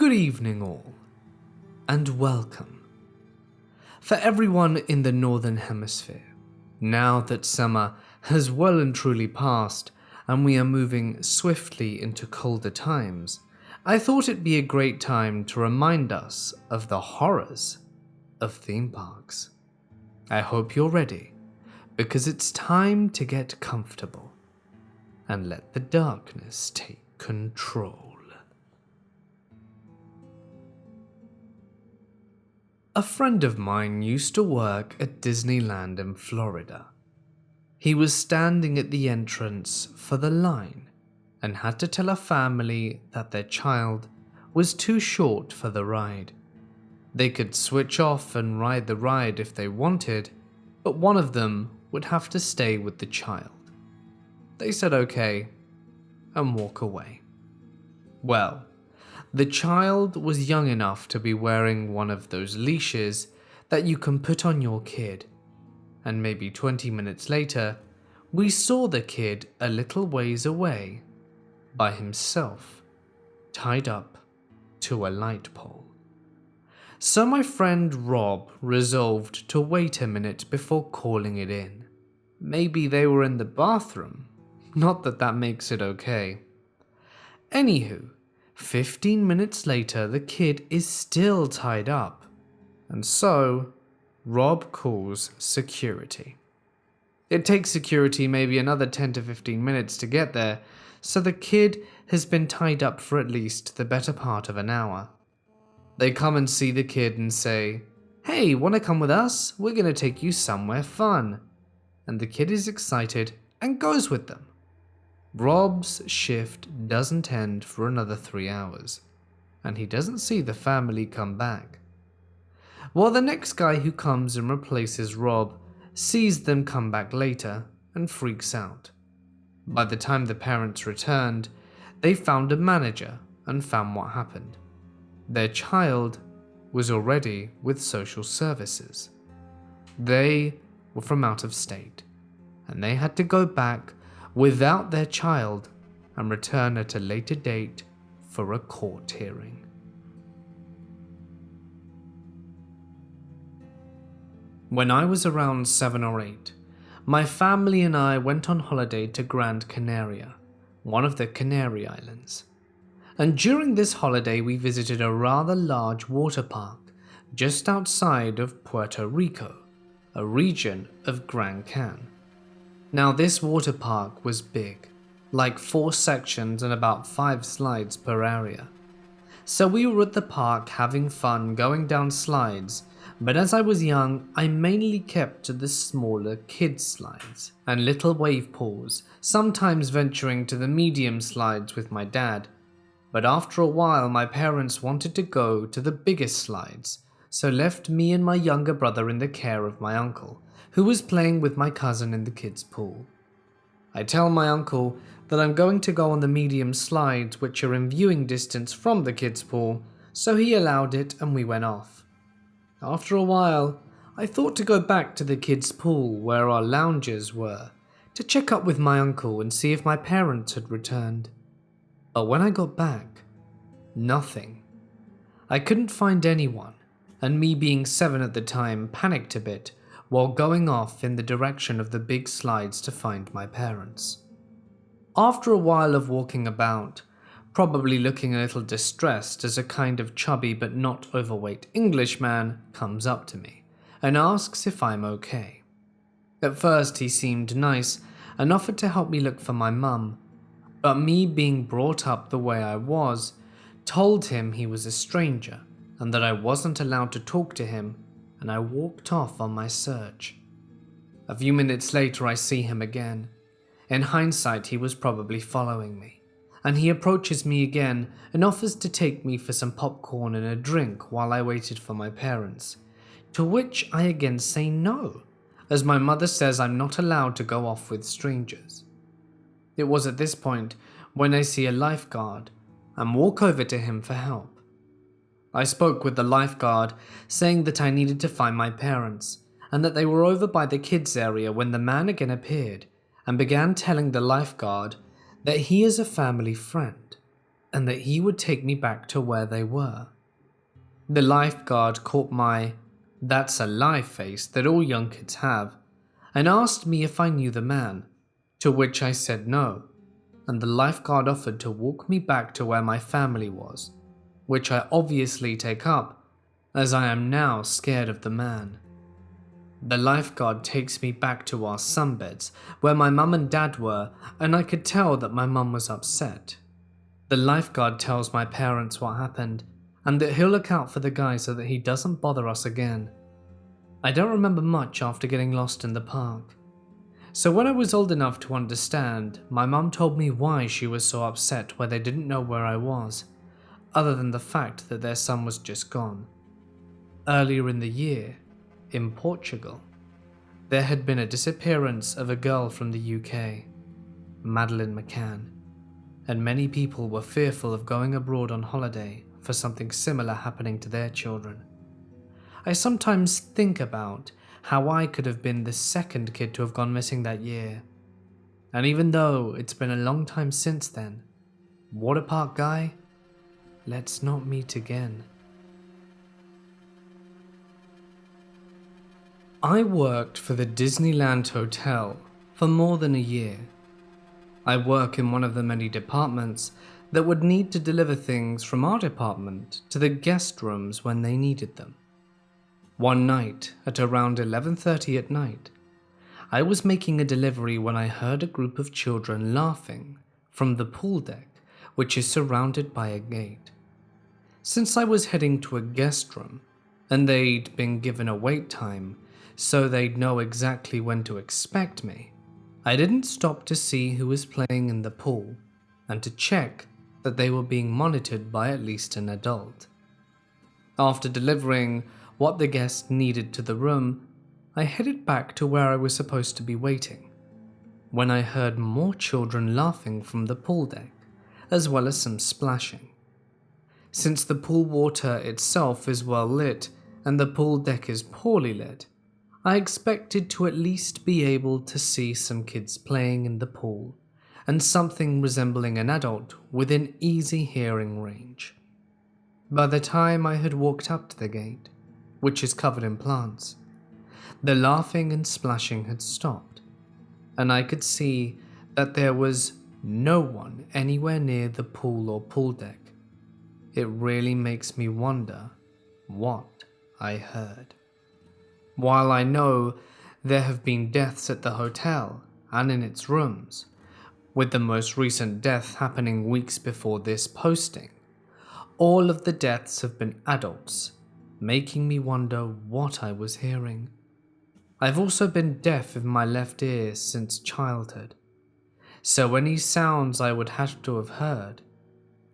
Good evening all, and welcome. For everyone in the Northern Hemisphere, now that summer has well and truly passed and we are moving swiftly into colder times, I thought it'd be a great time to remind us of the horrors of theme parks. I hope you're ready, because it's time to get comfortable and let the darkness take control. A friend of mine used to work at Disneyland in Florida. He was standing at the entrance for the line and had to tell a family that their child was too short for the ride. They could switch off and ride the ride if they wanted, but one of them would have to stay with the child. They said okay and walk away. Well, the child was young enough to be wearing one of those leashes that you can put on your kid, and maybe 20 minutes later, we saw the kid a little ways away, by himself, tied up to a light pole. So my friend Rob resolved to wait a minute before calling it in. Maybe they were in the bathroom, not that that makes it okay. Anywho, 15 minutes later, the kid is still tied up, and so Rob calls security. It takes security maybe another 10 to 15 minutes to get there, so the kid has been tied up for at least the better part of an hour. They come and see the kid and say, "Hey, wanna come with us? We're gonna take you somewhere fun." And the kid is excited and goes with them. Rob's shift doesn't end for another 3 hours, and he doesn't see the family come back. Well, the next guy who comes and replaces Rob sees them come back later and freaks out. By the time the parents returned, they found a manager and found what happened. Their child was already with social services. They were from out of state, and they had to go back without their child and return at a later date for a court hearing. When I was around 7 or 8, my family and I went on holiday to Gran Canaria, one of the Canary Islands. And during this holiday we visited a rather large water park just outside of Puerto Rico, a region of Gran Can. Now this water park was big, like 4 sections and about 5 slides per area. So we were at the park having fun going down slides, but as I was young, I mainly kept to the smaller kids slides and little wave pools, sometimes venturing to the medium slides with my dad. But after a while my parents wanted to go to the biggest slides, so left me and my younger brother in the care of my uncle, who was playing with my cousin in the kids' pool. I tell my uncle that I'm going to go on the medium slides which are in viewing distance from the kids' pool, so he allowed it and we went off. After a while, I thought to go back to the kids' pool where our loungers were, to check up with my uncle and see if my parents had returned. But when I got back, nothing. I couldn't find anyone, and me being 7 at the time panicked a bit, while going off in the direction of the big slides to find my parents. After a while of walking about, probably looking a little distressed as a kind of chubby but not overweight Englishman comes up to me and asks if I'm okay. At first he seemed nice and offered to help me look for my mum, but me being brought up the way I was, told him he was a stranger and that I wasn't allowed to talk to him, and I walked off on my search. A few minutes later I see him again. In hindsight, he was probably following me, and he approaches me again and offers to take me for some popcorn and a drink while I waited for my parents, to which I again say no, as my mother says I'm not allowed to go off with strangers. It was at this point when I see a lifeguard and walk over to him for help. I spoke with the lifeguard, saying that I needed to find my parents, and that they were over by the kids area when the man again appeared and began telling the lifeguard that he is a family friend, and that he would take me back to where they were. The lifeguard caught my "that's a lie" face that all young kids have, and asked me if I knew the man, to which I said no, and the lifeguard offered to walk me back to where my family was, which I obviously take up, as I am now scared of the man. The lifeguard takes me back to our sunbeds, where my mum and dad were, and I could tell that my mum was upset. The lifeguard tells my parents what happened, and that he'll look out for the guy so that he doesn't bother us again. I don't remember much after getting lost in the park. So when I was old enough to understand, my mum told me why she was so upset where they didn't know where I was, other than the fact that their son was just gone. Earlier in the year, in Portugal, there had been a disappearance of a girl from the UK, Madeleine McCann, and many people were fearful of going abroad on holiday for something similar happening to their children. I sometimes think about how I could have been the second kid to have gone missing that year. And even though it's been a long time since then, water park guy, let's not meet again. I worked for the Disneyland Hotel for more than a year. I work in one of the many departments that would need to deliver things from our department to the guest rooms when they needed them. One night, at around 11:30 at night, I was making a delivery when I heard a group of children laughing from the pool deck, which is surrounded by a gate. Since I was heading to a guest room, and they'd been given a wait time, so they'd know exactly when to expect me, I didn't stop to see who was playing in the pool, and to check that they were being monitored by at least an adult. After delivering what the guest needed to the room, I headed back to where I was supposed to be waiting, when I heard more children laughing from the pool deck, as well as some splashing. Since the pool water itself is well lit and the pool deck is poorly lit, I expected to at least be able to see some kids playing in the pool and something resembling an adult within easy hearing range. By the time I had walked up to the gate, which is covered in plants, the laughing and splashing had stopped, and I could see that there was no one anywhere near the pool or pool deck. It really makes me wonder what I heard. While I know there have been deaths at the hotel and in its rooms, with the most recent death happening weeks before this posting, all of the deaths have been adults, making me wonder what I was hearing. I've also been deaf in my left ear since childhood, so any sounds I would have to have heard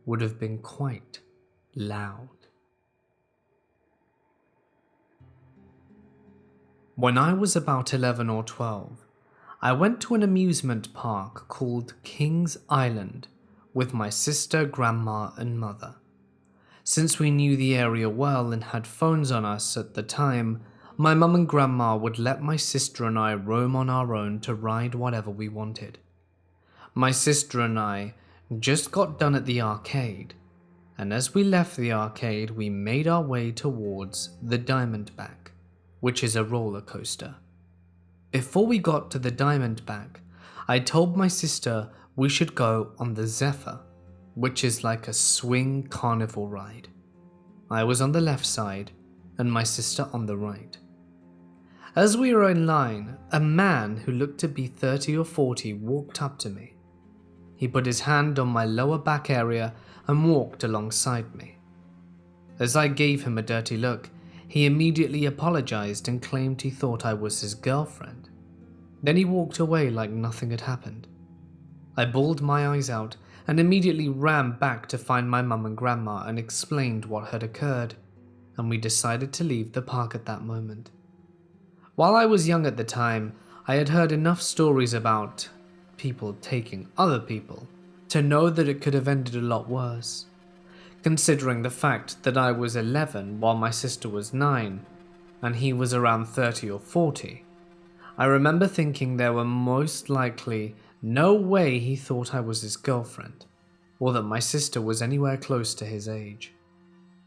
would have been quite loud. When I was about 11 or 12, I went to an amusement park called King's Island with my sister, grandma, and mother. Since we knew the area well and had phones on us at the time, my mum and grandma would let my sister and I roam on our own to ride whatever we wanted. My sister and I just got done at the arcade, and as we left the arcade, we made our way towards the Diamondback, which is a roller coaster. Before we got to the Diamondback, I told my sister we should go on the Zephyr, which is like a swing carnival ride. I was on the left side and my sister on the right. As we were in line, a man who looked to be 30 or 40 walked up to me. He put his hand on my lower back area and walked alongside me. As I gave him a dirty look, he immediately apologized and claimed he thought I was his girlfriend. Then he walked away like nothing had happened. I bawled my eyes out and immediately ran back to find my mum and grandma and explained what had occurred, and we decided to leave the park at that moment. While I was young at the time, I had heard enough stories about people taking other people to know that it could have ended a lot worse. Considering the fact that I was 11 while my sister was 9, and he was around 30 or 40, I remember thinking there were most likely no way he thought I was his girlfriend. or that my sister was anywhere close to his age.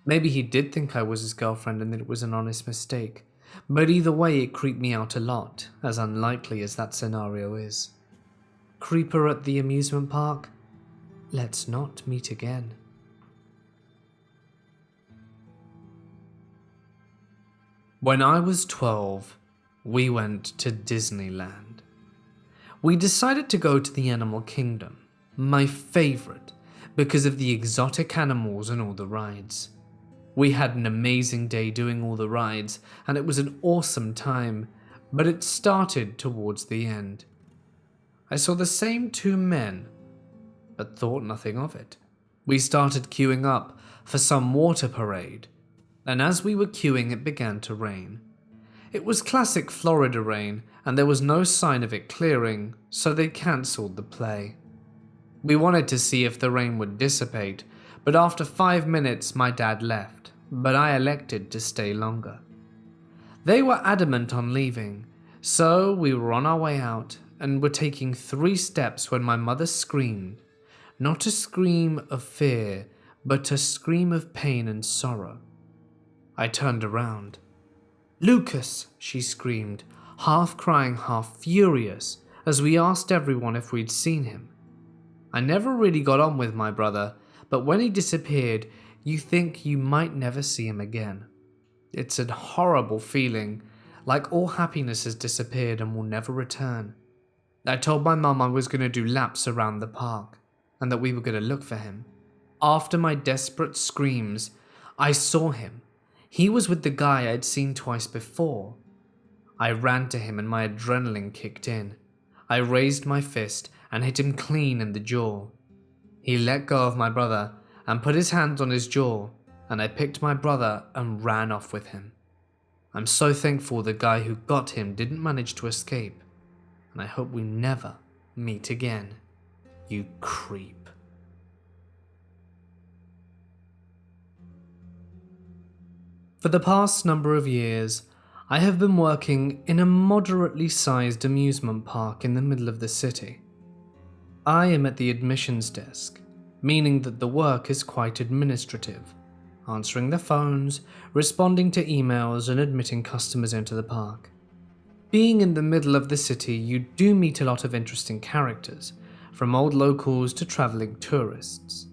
Maybe he did think I was his girlfriend and that it was an honest mistake, but either way it creeped me out a lot, as unlikely as that scenario is. Creeper at the amusement park? Let's not meet again. When I was 12, we went to Disneyland. We decided to go to the Animal Kingdom, my favorite, because of the exotic animals and all the rides. We had an amazing day doing all the rides, and it was an awesome time, but it started towards the end. I saw the same two men, but thought nothing of it. We started queuing up for some water parade, and as we were queuing it began to rain. It was classic Florida rain, and there was no sign of it clearing, so they cancelled the play. We wanted to see if the rain would dissipate, but after 5 minutes my dad left, but I elected to stay longer. They were adamant on leaving, so we were on our way out and were taking 3 steps when my mother screamed, not a scream of fear, but a scream of pain and sorrow. I turned around. "Lucas!" she screamed, half crying, half furious, as we asked everyone if we'd seen him. I never really got on with my brother, but when he disappeared, you think you might never see him again. It's a horrible feeling, like all happiness has disappeared and will never return. I told my mum I was going to do laps around the park, and that we were going to look for him. After my desperate screams, I saw him. He was with the guy I'd seen twice before. I ran to him and my adrenaline kicked in. I raised my fist and hit him clean in the jaw. He let go of my brother and put his hands on his jaw, and I picked my brother and ran off with him. I'm so thankful the guy who got him didn't manage to escape, and I hope we never meet again, you creep. For the past number of years, I have been working in a moderately sized amusement park in the middle of the city. I am at the admissions desk, meaning that the work is quite administrative, answering the phones, responding to emails, and admitting customers into the park. Being in the middle of the city, you do meet a lot of interesting characters, from old locals to traveling tourists.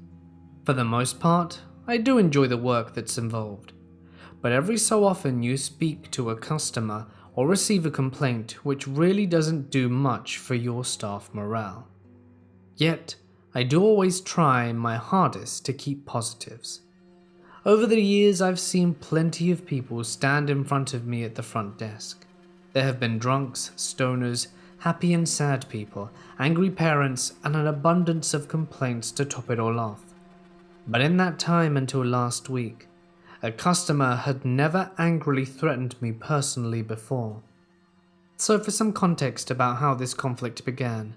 For the most part, I do enjoy the work that's involved, but every so often you speak to a customer or receive a complaint which really doesn't do much for your staff morale. Yet, I do always try my hardest to keep positives. Over the years, I've seen plenty of people stand in front of me at the front desk. There have been drunks, stoners, happy and sad people, angry parents, and an abundance of complaints to top it all off. But in that time until last week, a customer had never angrily threatened me personally before. So for some context about how this conflict began,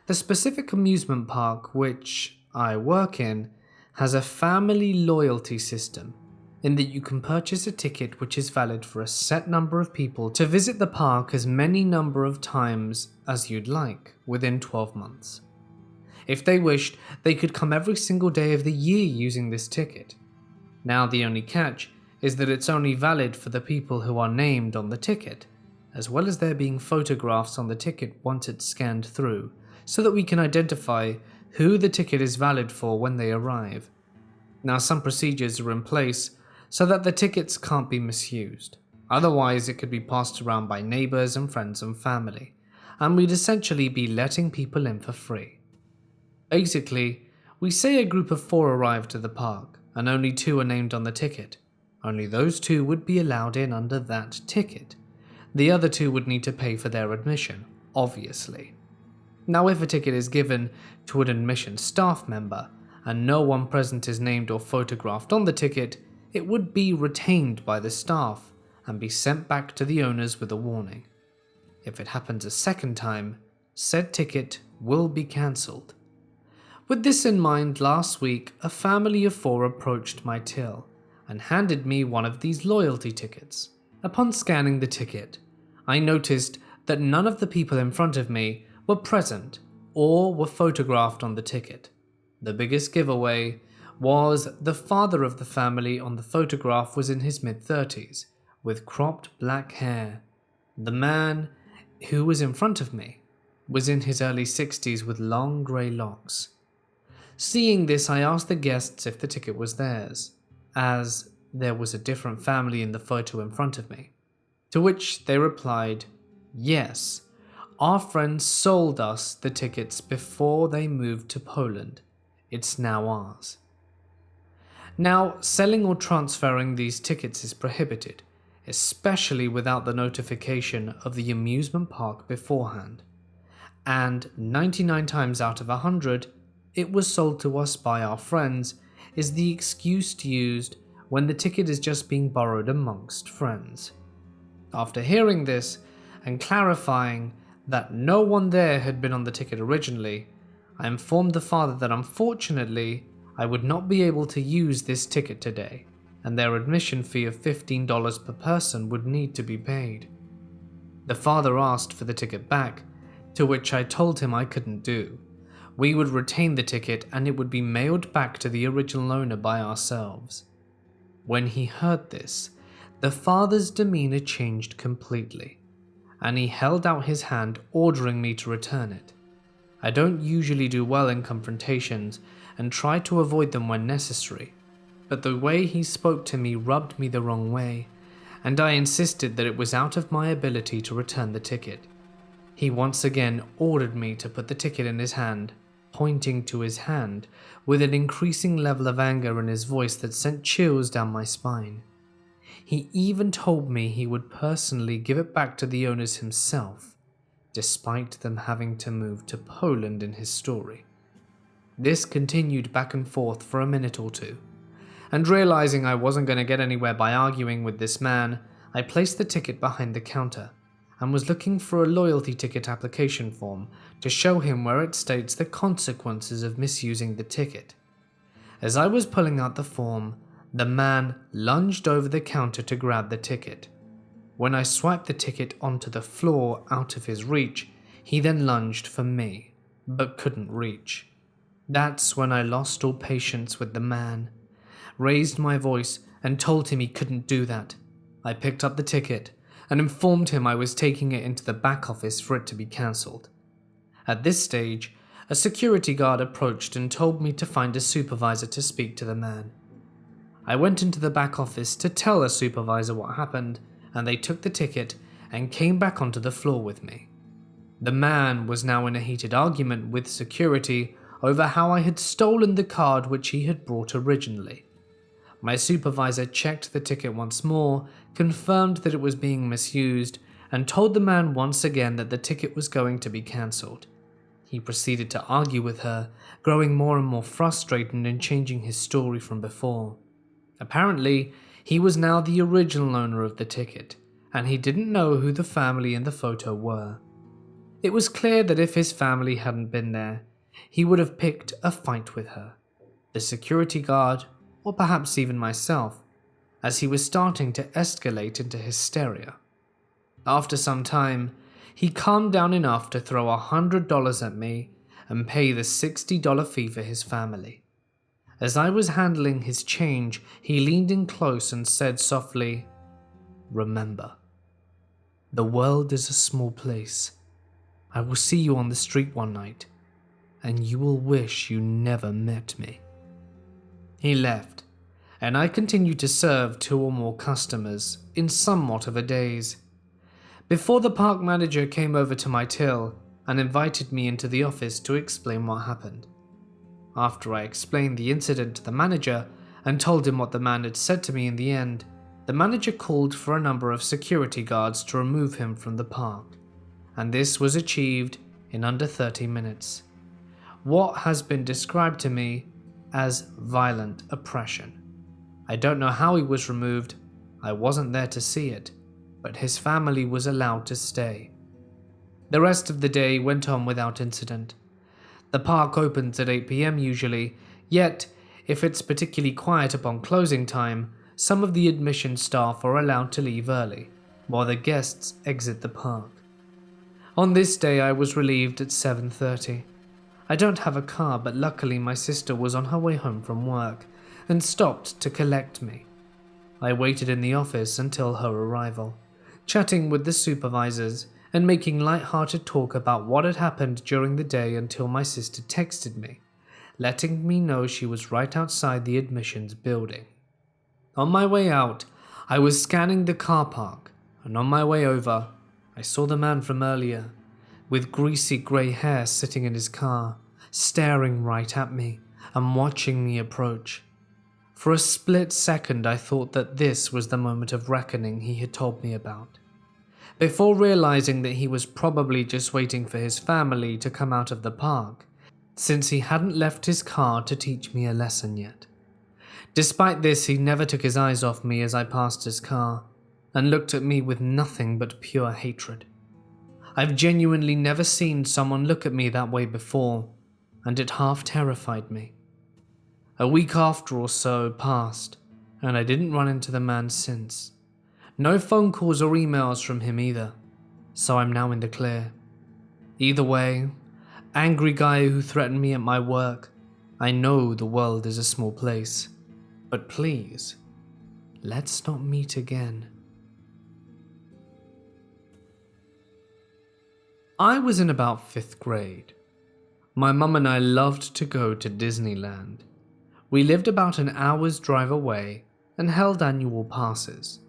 the specific amusement park which I work in has a family loyalty system, in that you can purchase a ticket which is valid for a set number of people to visit the park as many number of times as you'd like within 12 months. If they wished, they could come every single day of the year using this ticket. Now the only catch is that it's only valid for the people who are named on the ticket, as well as there being photographs on the ticket once it's scanned through, so that we can identify who the ticket is valid for when they arrive. Now some procedures are in place so that the tickets can't be misused, otherwise it could be passed around by neighbours and friends and family, and we'd essentially be letting people in for free. Basically, we say a group of 4 arrive to the park, and only 2 are named on the ticket. Only those 2 would be allowed in under that ticket. The other 2 would need to pay for their admission, obviously. Now if a ticket is given to an admission staff member, and no one present is named or photographed on the ticket, it would be retained by the staff and be sent back to the owners with a warning. If it happens a second time, said ticket will be cancelled. With this in mind, last week a family of 4 approached my till and handed me one of these loyalty tickets. Upon scanning the ticket, I noticed that none of the people in front of me were present or were photographed on the ticket. The biggest giveaway was the father of the family on the photograph was in his mid-30s, with cropped black hair. The man who was in front of me was in his early 60s with long grey locks. Seeing this, I asked the guests if the ticket was theirs, as there was a different family in the photo in front of me, to which they replied, "Yes, our friends sold us the tickets before they moved to Poland. It's now ours." Now, selling or transferring these tickets is prohibited, especially without the notification of the amusement park beforehand. And 99 times out of 100, it was sold to us by our friends is the excuse used when the ticket is just being borrowed amongst friends. After hearing this and clarifying that no one there had been on the ticket originally, I informed the father that unfortunately I would not be able to use this ticket today, and their admission fee of $15 per person would need to be paid. The father asked for the ticket back, to which I told him I couldn't do. We would retain the ticket and it would be mailed back to the original owner by ourselves. When he heard this, the father's demeanor changed completely, and he held out his hand ordering me to return it. I don't usually do well in confrontations and try to avoid them when necessary, but the way he spoke to me rubbed me the wrong way, and I insisted that it was out of my ability to return the ticket. He once again ordered me to put the ticket in his hand, pointing to his hand with an increasing level of anger in his voice that sent chills down my spine. He even told me he would personally give it back to the owners himself, despite them having to move to Poland in his story. This continued back and forth for a minute or two, and realizing I wasn't going to get anywhere by arguing with this man, I placed the ticket behind the counter and was looking for a loyalty ticket application form to show him where it states the consequences of misusing the ticket. As I was pulling out the form, the man lunged over the counter to grab the ticket. When I swiped the ticket onto the floor out of his reach, he then lunged for me, but couldn't reach. That's when I lost all patience with the man, raised my voice and told him he couldn't do that. I picked up the ticket and informed him I was taking it into the back office for it to be cancelled. At this stage, a security guard approached and told me to find a supervisor to speak to the man. I went into the back office to tell a supervisor what happened, and they took the ticket and came back onto the floor with me. The man was now in a heated argument with security over how I had stolen the card which he had brought originally. My supervisor checked the ticket once more, confirmed that it was being misused, and told the man once again that the ticket was going to be cancelled. He proceeded to argue with her, growing more and more frustrated and changing his story from before. Apparently, he was now the original owner of the ticket, and he didn't know who the family in the photo were. It was clear that if his family hadn't been there, he would have picked a fight with her, the security guard, or perhaps even myself, as he was starting to escalate into hysteria. After some time, he calmed down enough to throw $100 at me and pay the $60 fee for his family. As I was handling his change, he leaned in close and said softly, "Remember, the world is a small place. I will see you on the street one night, and you will wish you never met me." He left, and I continued to serve 2 or more customers in somewhat of a daze, before the park manager came over to my till and invited me into the office to explain what happened. After I explained the incident to the manager and told him what the man had said to me in the end, the manager called for a number of security guards to remove him from the park, and this was achieved in under 30 minutes. What has been described to me as violent oppression. I don't know how he was removed, I wasn't there to see it, but his family was allowed to stay. The rest of the day went on without incident. The park opens at 8 p.m. usually, yet if it's particularly quiet upon closing time, some of the admission staff are allowed to leave early, while the guests exit the park. On this day I was relieved at 7:30. I don't have a car, but luckily my sister was on her way home from work and stopped to collect me. I waited in the office until her arrival, chatting with the supervisors and making light-hearted talk about what had happened during the day until my sister texted me, letting me know she was right outside the admissions building. On my way out, I was scanning the car park, and on my way over, I saw the man from earlier, with greasy grey hair sitting in his car, staring right at me and watching me approach. For a split second, I thought that this was the moment of reckoning he had told me about, before realizing that he was probably just waiting for his family to come out of the park, since he hadn't left his car to teach me a lesson yet. Despite this, he never took his eyes off me as I passed his car, and looked at me with nothing but pure hatred. I've genuinely never seen someone look at me that way before, and it half terrified me. A week after or so passed, and I didn't run into the man since. No phone calls or emails from him either, so I'm now in the clear. Either way, angry guy who threatened me at my work, I know the world is a small place, but please, let's not meet again. I was in about 5th grade. My mum and I loved to go to Disneyland. We lived about an hour's drive away and held annual passes.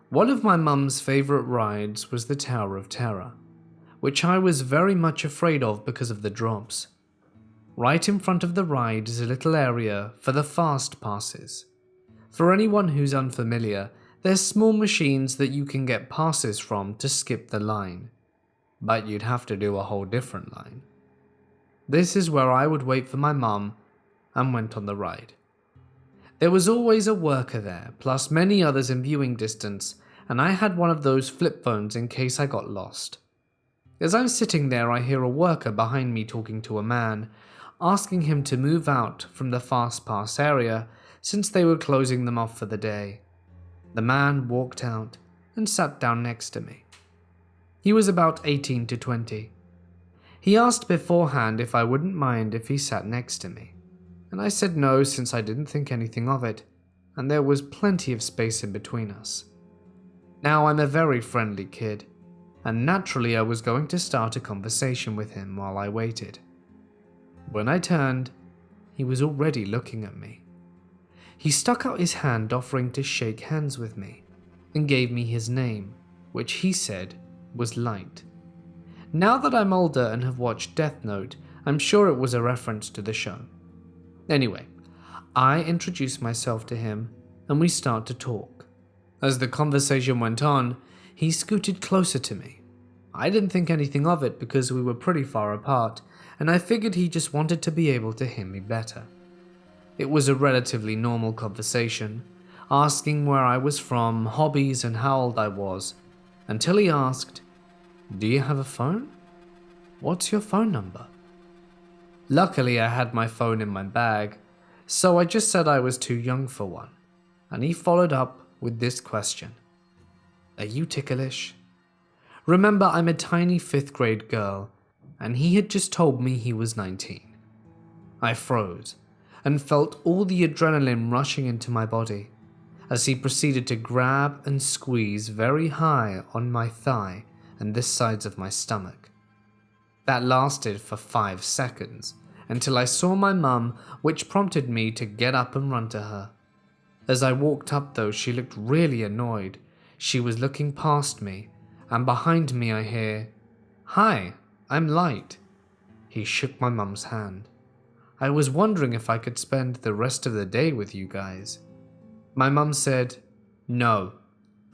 One of my mum's favourite rides was the Tower of Terror, which I was very much afraid of because of the drops. Right in front of the ride is a little area for the fast passes. For anyone who's unfamiliar, they're small machines that you can get passes from to skip the line, but you'd have to do a whole different line. This is where I would wait for my mum and went on the ride. There was always a worker there, plus many others in viewing distance, and I had one of those flip phones in case I got lost. As I'm sitting there, I hear a worker behind me talking to a man, asking him to move out from the fast pass area since they were closing them off for the day. The man walked out and sat down next to me. He was about 18 to 20. He asked beforehand if I wouldn't mind if he sat next to me, and I said no since I didn't think anything of it, and there was plenty of space in between us. Now I'm a very friendly kid, and naturally I was going to start a conversation with him while I waited. When I turned, he was already looking at me. He stuck out his hand offering to shake hands with me, and gave me his name, which he said was Light. Now that I'm older and have watched Death Note, I'm sure it was a reference to the show. Anyway, I introduced myself to him, and we start to talk. As the conversation went on, he scooted closer to me. I didn't think anything of it because we were pretty far apart, and I figured he just wanted to be able to hear me better. It was a relatively normal conversation, asking where I was from, hobbies, and how old I was, until he asked, "Do you have a phone? What's your phone number?" Luckily, I had my phone in my bag, so I just said I was too young for one, and he followed up with this question: "Are you ticklish?" Remember, I'm a tiny 5th grade girl, and he had just told me he was 19. I froze and felt all the adrenaline rushing into my body as he proceeded to grab and squeeze very high on my thigh and the sides of my stomach. That lasted for 5 seconds until I saw my mum, which prompted me to get up and run to her. As I walked up though, she looked really annoyed. She was looking past me, and behind me I hear, "Hi, I'm Light." He shook my mum's hand. "I was wondering if I could spend the rest of the day with you guys." My mum said, "No,"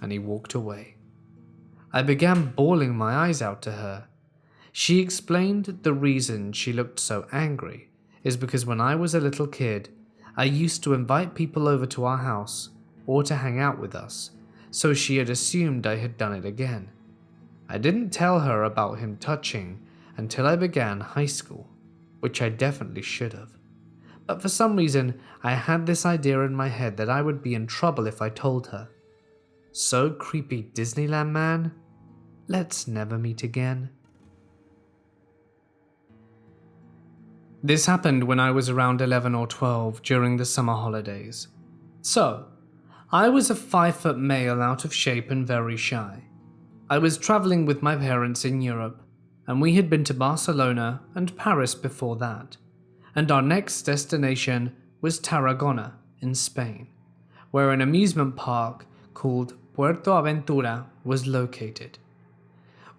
and he walked away. I began bawling my eyes out to her. She explained the reason she looked so angry is because when I was a little kid, I used to invite people over to our house or to hang out with us, so she had assumed I had done it again. I didn't tell her about him touching until I began high school, which I definitely should have. But for some reason, I had this idea in my head that I would be in trouble if I told her. So creepy, Disneyland man, let's never meet again. This happened when I was around 11 or 12 during the summer holidays. So, I was a 5-foot male out of shape and very shy. I was traveling with my parents in Europe, and we had been to Barcelona and Paris before that, and our next destination was Tarragona in Spain, where an amusement park called Puerto Aventura was located.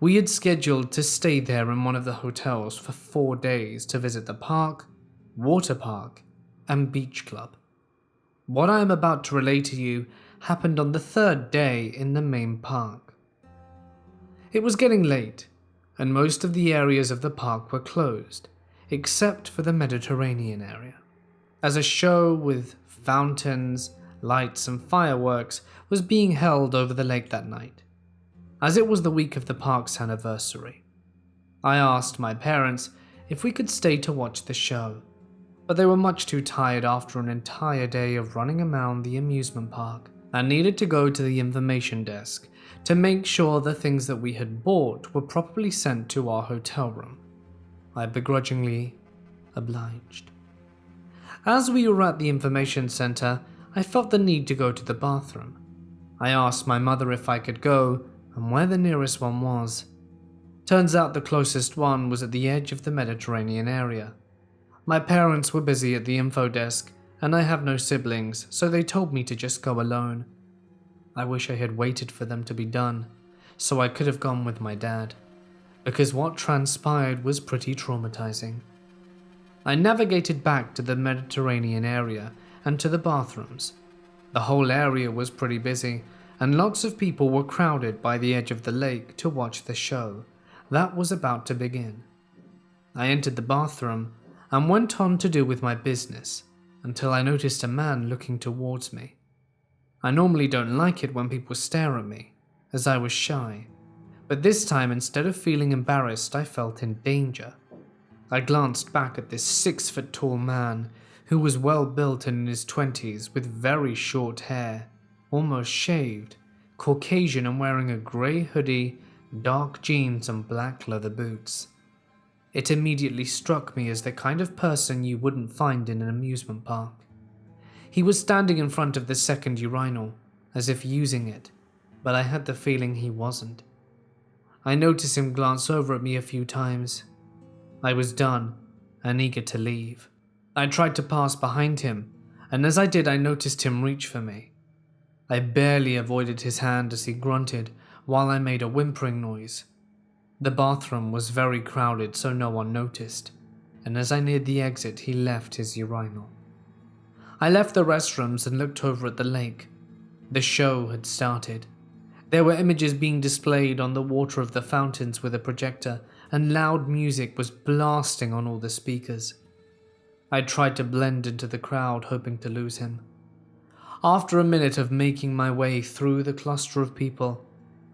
We had scheduled to stay there in one of the hotels for 4 days to visit the park, water park, and beach club. What I am about to relate to you happened on the 3rd day in the main park. It was getting late, and most of the areas of the park were closed, except for the Mediterranean area, as a show with fountains, lights, and fireworks was being held over the lake that night. As it was the week of the park's anniversary, I asked my parents if we could stay to watch the show, but they were much too tired after an entire day of running around the amusement park and needed to go to the information desk to make sure the things that we had bought were properly sent to our hotel room. I begrudgingly obliged. As we were at the information center, I felt the need to go to the bathroom. I asked my mother if I could go and where the nearest one was. Turns out the closest one was at the edge of the Mediterranean area. My parents were busy at the info desk, and I have no siblings, so they told me to just go alone. I wish I had waited for them to be done, so I could have gone with my dad, because what transpired was pretty traumatizing. I navigated back to the Mediterranean area and to the bathrooms. The whole area was pretty busy, and lots of people were crowded by the edge of the lake to watch the show that was about to begin. I entered the bathroom and went on to do with my business until I noticed a man looking towards me. I normally don't like it when people stare at me, as I was shy, but this time instead of feeling embarrassed, I felt in danger. I glanced back at this 6-foot-tall man who was well built and in his 20s with very short hair, almost shaved, Caucasian and wearing a grey hoodie, dark jeans and black leather boots. It immediately struck me as the kind of person you wouldn't find in an amusement park. He was standing in front of the second urinal, as if using it, but I had the feeling he wasn't. I noticed him glance over at me a few times. I was done and eager to leave. I tried to pass behind him, and as I did, I noticed him reach for me. I barely avoided his hand as he grunted while I made a whimpering noise. The bathroom was very crowded, so no one noticed, and as I neared the exit, he left his urinal. I left the restrooms and looked over at the lake. The show had started. There were images being displayed on the water of the fountains with a projector, and loud music was blasting on all the speakers. I tried to blend into the crowd, hoping to lose him. After a minute of making my way through the cluster of people,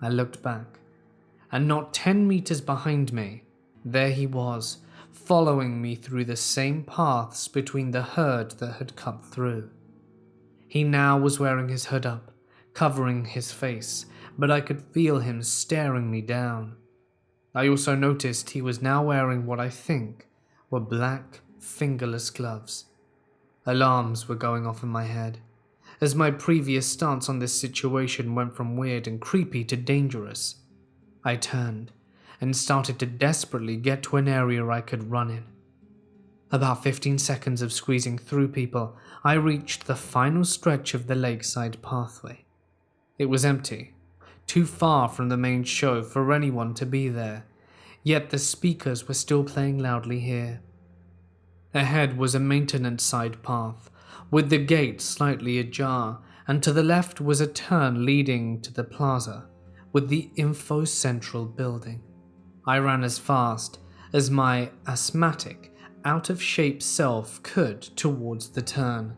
I looked back, and not 10 meters behind me, there he was, following me through the same paths between the herd that had cut through. He now was wearing his hood up, covering his face, but I could feel him staring me down. I also noticed he was now wearing what I think were black, fingerless gloves. Alarms were going off in my head, as my previous stance on this situation went from weird and creepy to dangerous. I turned and started to desperately get to an area I could run in. About 15 seconds of squeezing through people, I reached the final stretch of the lakeside pathway. It was empty, too far from the main show for anyone to be there, yet the speakers were still playing loudly here. Ahead was a maintenance side path, with the gate slightly ajar, and to the left was a turn leading to the plaza, with the Info Central building. I ran as fast as my asthmatic, out-of-shape self could towards the turn.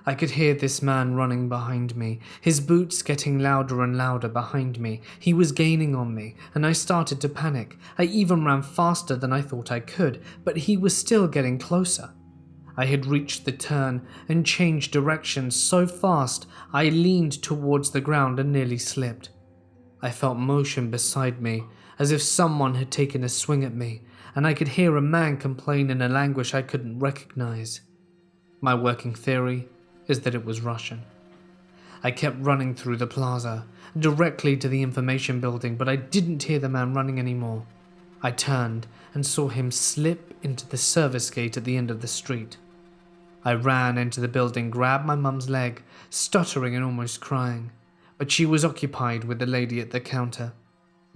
I could hear this man running behind me, his boots getting louder and louder behind me. He was gaining on me, and I started to panic. I even ran faster than I thought I could, but he was still getting closer. I had reached the turn and changed directions so fast I leaned towards the ground and nearly slipped. I felt motion beside me as if someone had taken a swing at me, and I could hear a man complain in a language I couldn't recognize. My working theory is that it was Russian. I kept running through the plaza, directly to the information building, but I didn't hear the man running anymore. I turned and saw him slip into the service gate at the end of the street. I ran into the building, grabbed my mum's leg, stuttering and almost crying, but she was occupied with the lady at the counter,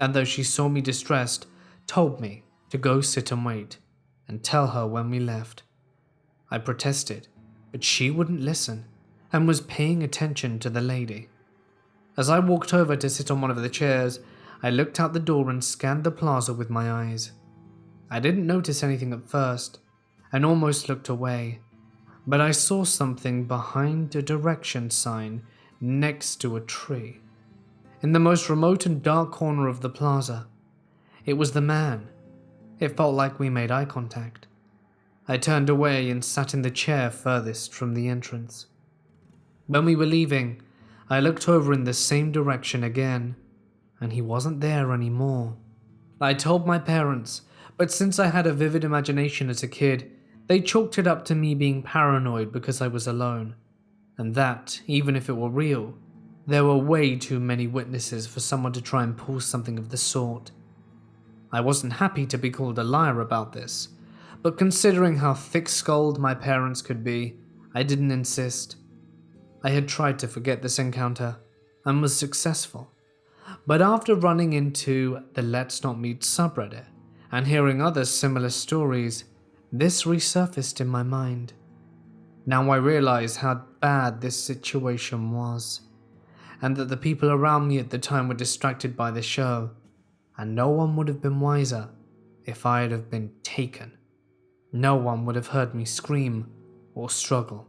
and though she saw me distressed, told me to go sit and wait, and tell her when we left. I protested, but she wouldn't listen, and was paying attention to the lady. As I walked over to sit on one of the chairs, I looked out the door and scanned the plaza with my eyes. I didn't notice anything at first, and almost looked away, but I saw something behind a direction sign next to a tree, in the most remote and dark corner of the plaza. It was the man. It felt like we made eye contact. I turned away and sat in the chair furthest from the entrance. When we were leaving, I looked over in the same direction again, and he wasn't there anymore. I told my parents, but since I had a vivid imagination as a kid, they chalked it up to me being paranoid because I was alone, and that, even if it were real, there were way too many witnesses for someone to try and pull something of the sort. I wasn't happy to be called a liar about this, but considering how thick-skulled my parents could be, I didn't insist. I had tried to forget this encounter, and was successful. But after running into the Let's Not Meet subreddit, and hearing other similar stories, this resurfaced in my mind. Now I realize how bad this situation was, and that the people around me at the time were distracted by the show, and no one would have been wiser if I had have been taken. No one would have heard me scream or struggle,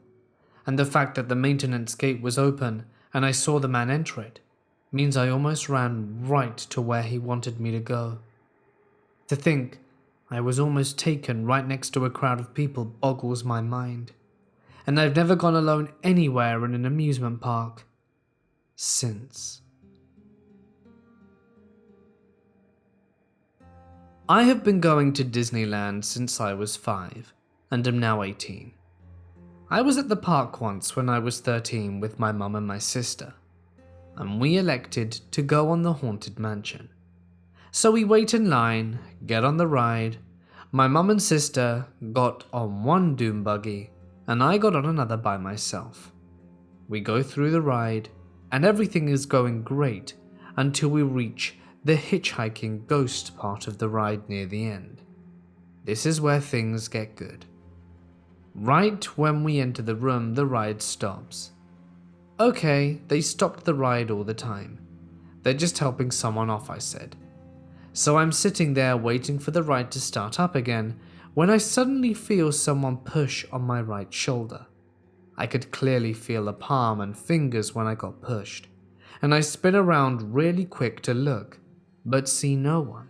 and the fact that the maintenance gate was open and I saw the man enter it means I almost ran right to where he wanted me to go. To think I was almost taken right next to a crowd of people boggles my mind, and I've never gone alone anywhere in an amusement park since. I have been going to Disneyland since I was 5, and am now 18. I was at the park once when I was 13 with my mum and my sister, and we elected to go on the Haunted Mansion. So we wait in line, get on the ride. My mum and sister got on one doom buggy, and I got on another by myself. We go through the ride, and everything is going great until we reach the hitchhiking ghost part of the ride near the end. This is where things get good. Right when we enter the room, the ride stops. Okay, they stopped the ride all the time. They're just helping someone off, I said. So I'm sitting there waiting for the ride to start up again when I suddenly feel someone push on my right shoulder. I could clearly feel a palm and fingers when I got pushed, and I spin around really quick to look, but see no one.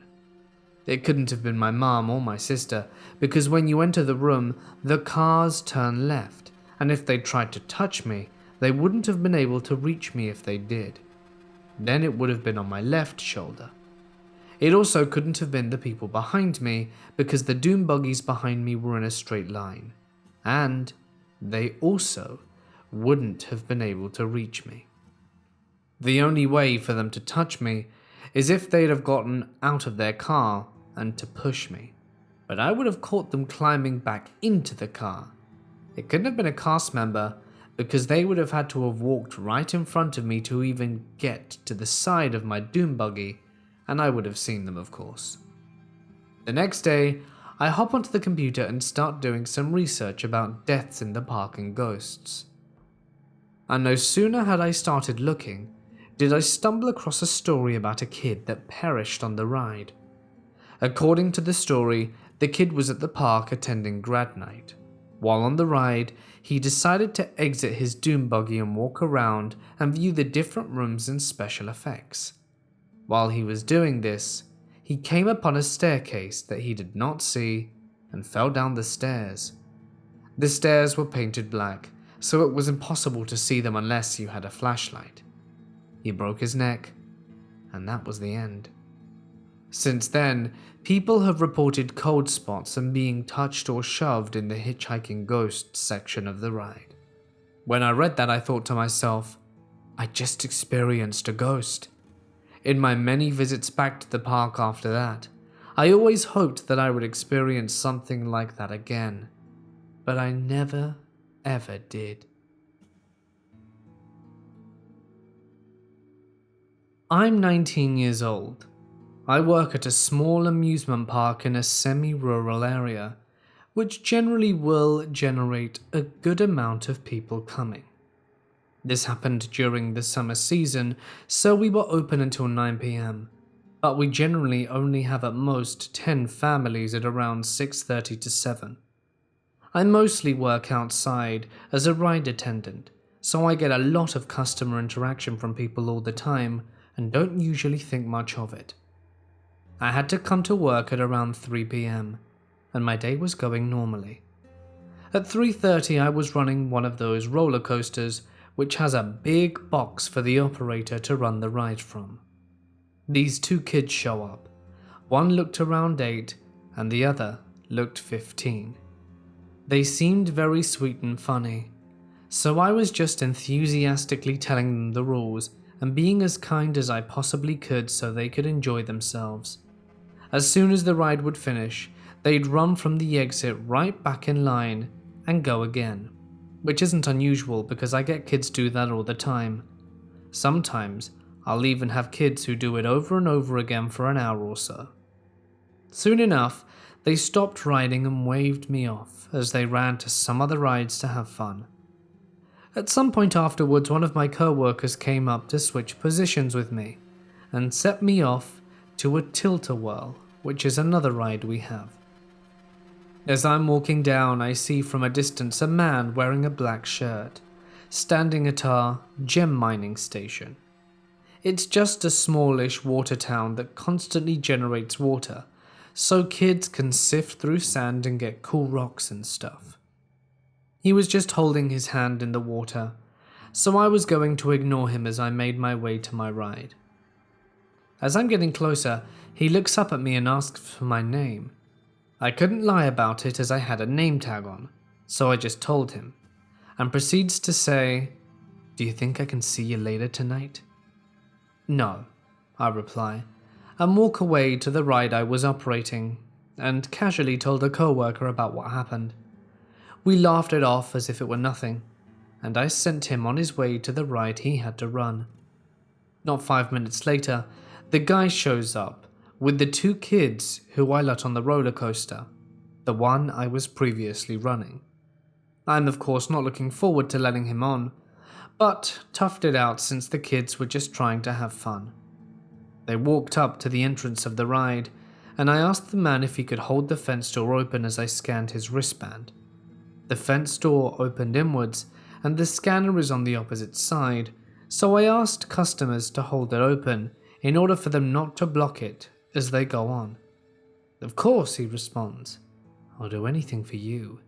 It couldn't have been my mom or my sister, because when you enter the room, the cars turn left, and if they tried to touch me, they wouldn't have been able to reach me if they did. Then it would have been on my left shoulder. It also couldn't have been the people behind me, because the doom buggies behind me were in a straight line, and they also wouldn't have been able to reach me. The only way for them to touch me is if they'd have gotten out of their car and to push me, but I would have caught them climbing back into the car. It couldn't have been a cast member, because they would have had to have walked right in front of me to even get to the side of my doom buggy, and I would have seen them, of course. The next day, I hop onto the computer and start doing some research about deaths in the park and ghosts. And no sooner had I started looking, did I stumble across a story about a kid that perished on the ride. According to the story, the kid was at the park attending grad night. While on the ride, he decided to exit his doom buggy and walk around and view the different rooms and special effects. While he was doing this, he came upon a staircase that he did not see and fell down the stairs. The stairs were painted black, so it was impossible to see them unless you had a flashlight. He broke his neck, and that was the end. Since then, people have reported cold spots and being touched or shoved in the hitchhiking ghosts section of the ride. When I read that, I thought to myself, I just experienced a ghost. In my many visits back to the park after that, I always hoped that I would experience something like that again, but I never, ever did. I'm 19 years old. I work at a small amusement park in a semi-rural area, which generally will generate a good amount of people coming. This happened during the summer season, so we were open until 9 p.m, but we generally only have at most 10 families at around 6:30 to 7. I mostly work outside as a ride attendant, so I get a lot of customer interaction from people all the time and don't usually think much of it. I had to come to work at around 3 p.m, and my day was going normally. At 3:30 I was running one of those roller coasters which has a big box for the operator to run the ride from. These two kids show up. One looked around 8 and the other looked 15. They seemed very sweet and funny, so I was just enthusiastically telling them the rules and being as kind as I possibly could so they could enjoy themselves. As soon as the ride would finish, they'd run from the exit right back in line and go again, which isn't unusual because I get kids do that all the time. Sometimes I'll even have kids who do it over and over again for an hour or so. Soon enough, they stopped riding and waved me off as they ran to some other rides to have fun. At some point afterwards, one of my co-workers came up to switch positions with me and set me off to a tilt-a-whirl, which is another ride we have. As I'm walking down, I see from a distance a man wearing a black shirt, standing at our gem mining station. It's just a smallish water town that constantly generates water, so kids can sift through sand and get cool rocks and stuff. He was just holding his hand in the water, so I was going to ignore him as I made my way to my ride. As I'm getting closer, he looks up at me and asks for my name. I couldn't lie about it as I had a name tag on, so I just told him, and proceeds to say, "Do you think I can see you later tonight?" "No," I reply, and walk away to the ride I was operating, and casually told a co-worker about what happened. We laughed it off as if it were nothing, and I sent him on his way to the ride he had to run. Not 5 minutes later, the guy shows up with the two kids who I let on the roller coaster, the one I was previously running. I'm of course not looking forward to letting him on, but toughed it out since the kids were just trying to have fun. They walked up to the entrance of the ride, and I asked the man if he could hold the fence door open as I scanned his wristband. The fence door opened inwards, and the scanner is on the opposite side, so I asked customers to hold it open in order for them not to block it as they go on. "Of course," he responds. "I'll do anything for you,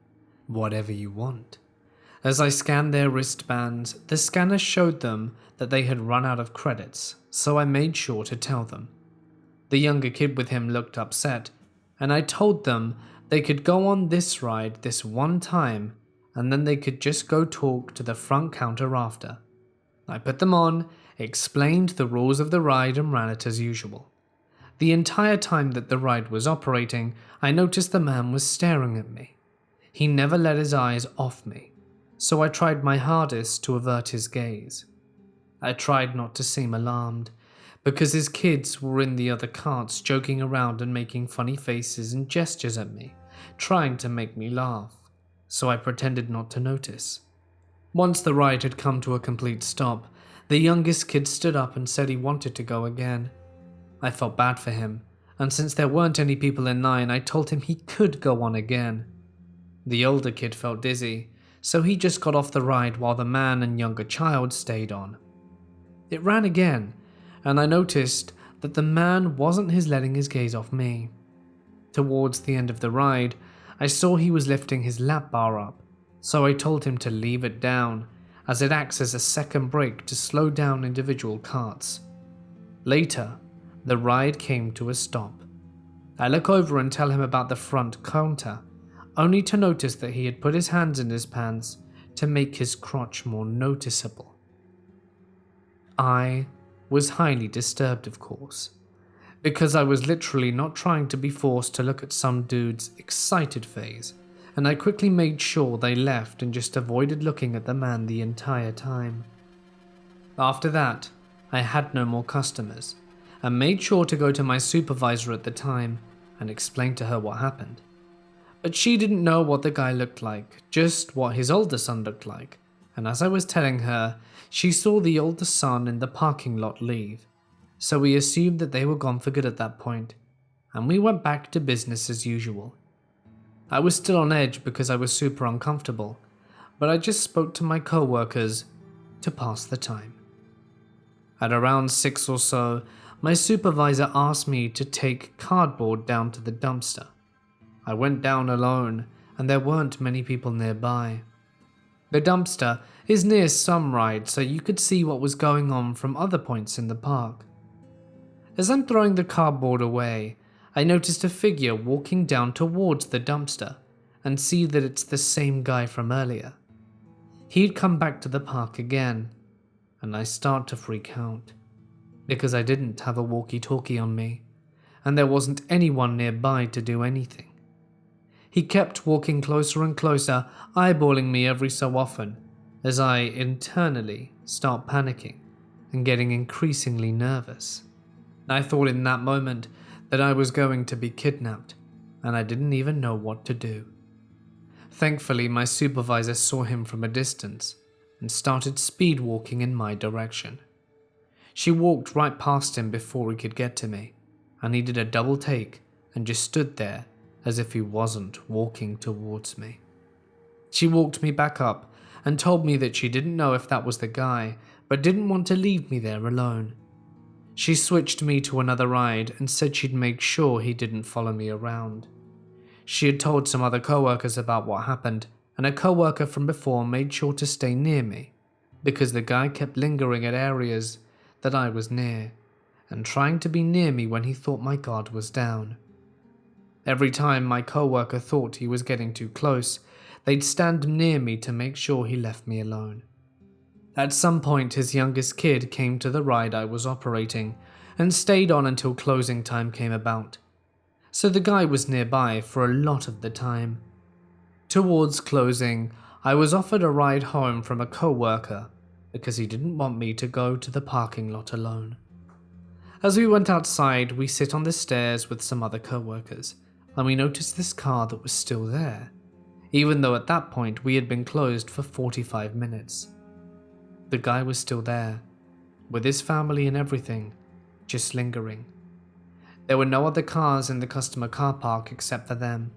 whatever you want." As I scanned their wristbands, the scanner showed them that they had run out of credits, so I made sure to tell them. The younger kid with him looked upset, and I told them they could go on this ride this one time, and then they could just go talk to the front counter after. I put them on, explained the rules of the ride, and ran it as usual. The entire time that the ride was operating, I noticed the man was staring at me. He never let his eyes off me, so I tried my hardest to avert his gaze. I tried not to seem alarmed, because his kids were in the other carts joking around and making funny faces and gestures at me, trying to make me laugh, so I pretended not to notice. Once the ride had come to a complete stop, the youngest kid stood up and said he wanted to go again. I felt bad for him, and since there weren't any people in line, I told him he could go on again. The older kid felt dizzy, so he just got off the ride while the man and younger child stayed on. It ran again, and I noticed that the man wasn't letting his gaze off me. Towards the end of the ride, I saw he was lifting his lap bar up, so I told him to leave it down, as it acts as a second brake to slow down individual carts. Later, the ride came to a stop. I look over and tell him about the front counter, only to notice that he had put his hands in his pants to make his crotch more noticeable. I was highly disturbed, of course, because I was literally not trying to be forced to look at some dude's excited face, and I quickly made sure they left and just avoided looking at the man the entire time. After that, I had no more customers, and made sure to go to my supervisor at the time and explain to her what happened. But she didn't know what the guy looked like, just what his older son looked like, and as I was telling her, she saw the older son in the parking lot leave, so we assumed that they were gone for good at that point, and we went back to business as usual. I was still on edge because I was super uncomfortable, but I just spoke to my co-workers to pass the time. At around 6 or so, my supervisor asked me to take cardboard down to the dumpster. I went down alone, and there weren't many people nearby. The dumpster is near some rides, so you could see what was going on from other points in the park. As I'm throwing the cardboard away, I noticed a figure walking down towards the dumpster and see that it's the same guy from earlier. He'd come back to the park again, and I start to freak out because I didn't have a walkie-talkie on me, and there wasn't anyone nearby to do anything. He kept walking closer and closer, eyeballing me every so often, as I internally start panicking and getting increasingly nervous. I thought in that moment that I was going to be kidnapped, and I didn't even know what to do. Thankfully, my supervisor saw him from a distance and started speed walking in my direction. She walked right past him before he could get to me, and he did a double take and just stood there as if he wasn't walking towards me. She walked me back up and told me that she didn't know if that was the guy, but didn't want to leave me there alone. She switched me to another ride and said she'd make sure he didn't follow me around. She had told some other co-workers about what happened, and a co-worker from before made sure to stay near me because the guy kept lingering at areas that I was near and trying to be near me when he thought my guard was down. Every time my co-worker thought he was getting too close, they'd stand near me to make sure he left me alone. At some point, his youngest kid came to the ride I was operating and stayed on until closing time came about, so the guy was nearby for a lot of the time. Towards closing, I was offered a ride home from a co-worker because he didn't want me to go to the parking lot alone. As we went outside, we sit on the stairs with some other co-workers, and we noticed this car that was still there, even though at that point we had been closed for 45 minutes. The guy was still there, with his family and everything, just lingering. There were no other cars in the customer car park except for them,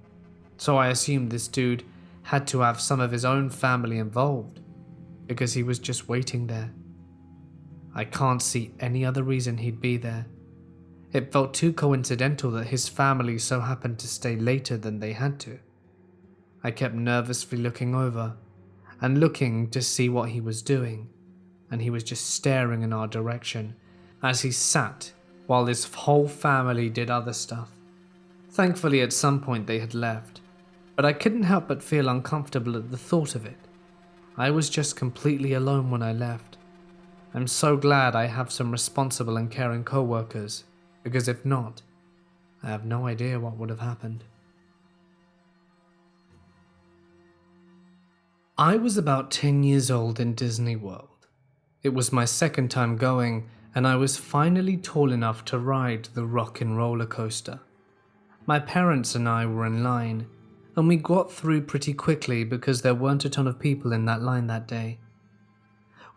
so I assumed this dude had to have some of his own family involved, because he was just waiting there. I can't see any other reason he'd be there. It felt too coincidental that his family so happened to stay later than they had to. I kept nervously looking over and looking to see what he was doing, and he was just staring in our direction as he sat while his whole family did other stuff. Thankfully, at some point they had left, but I couldn't help but feel uncomfortable at the thought of it. I was just completely alone when I left. I'm so glad I have some responsible and caring co-workers, because if not, I have no idea what would have happened. I was about 10 years old in Disney World. It was my second time going, and I was finally tall enough to ride the rock and roller coaster. My parents and I were in line, and we got through pretty quickly because there weren't a ton of people in that line that day.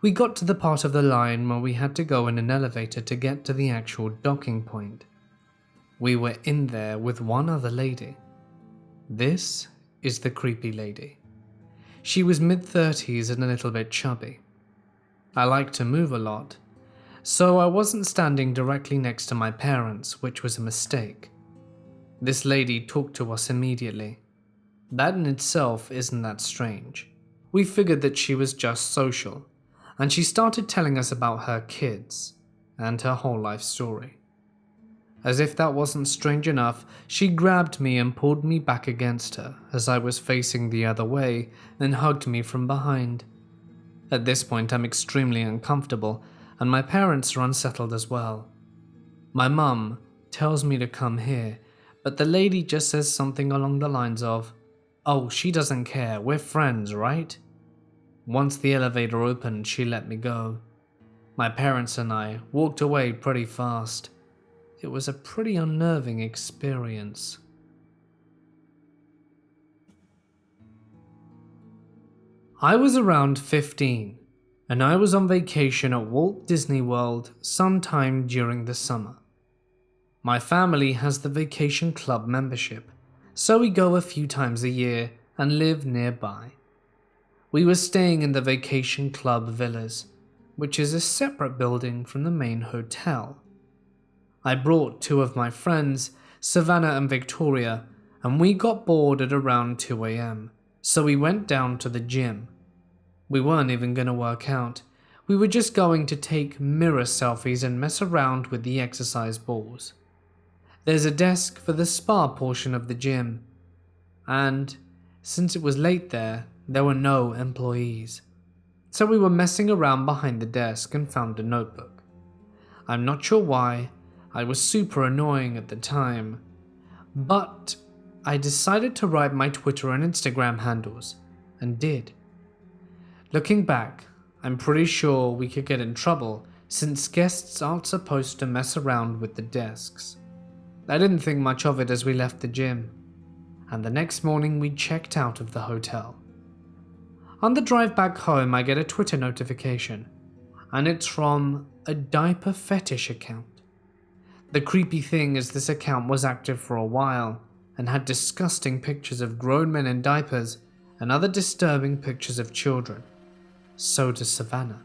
We got to the part of the line where we had to go in an elevator to get to the actual docking point. We were in there with one other lady. This is the creepy lady. She was mid-30s and a little bit chubby. I like to move a lot, so I wasn't standing directly next to my parents, which was a mistake. This lady talked to us immediately. That in itself isn't that strange. We figured that she was just social, and she started telling us about her kids and her whole life story. As if that wasn't strange enough, she grabbed me and pulled me back against her as I was facing the other way, then hugged me from behind. At this point, I'm extremely uncomfortable, and my parents are unsettled as well. My mum tells me to come here, but the lady just says something along the lines of, "Oh, she doesn't care, we're friends, right?" Once the elevator opened, she let me go. My parents and I walked away pretty fast. It was a pretty unnerving experience. I was around 15, and I was on vacation at Walt Disney World sometime during the summer. My family has the vacation club membership, so we go a few times a year and live nearby. We were staying in the vacation club villas, which is a separate building from the main hotel. I brought two of my friends, Savannah and Victoria, and we got bored at around 2 a.m, so we went down to the gym. We weren't even going to work out, we were just going to take mirror selfies and mess around with the exercise balls. There's a desk for the spa portion of the gym, and since it was late there were no employees. So we were messing around behind the desk and found a notebook. I'm not sure why, I was super annoying at the time, but I decided to write my Twitter and Instagram handles, and did. Looking back, I'm pretty sure we could get in trouble since guests aren't supposed to mess around with the desks. I didn't think much of it as we left the gym, and the next morning we checked out of the hotel. On the drive back home, I get a Twitter notification, and it's from a diaper fetish account. The creepy thing is this account was active for a while and had disgusting pictures of grown men in diapers and other disturbing pictures of children. So does Savannah,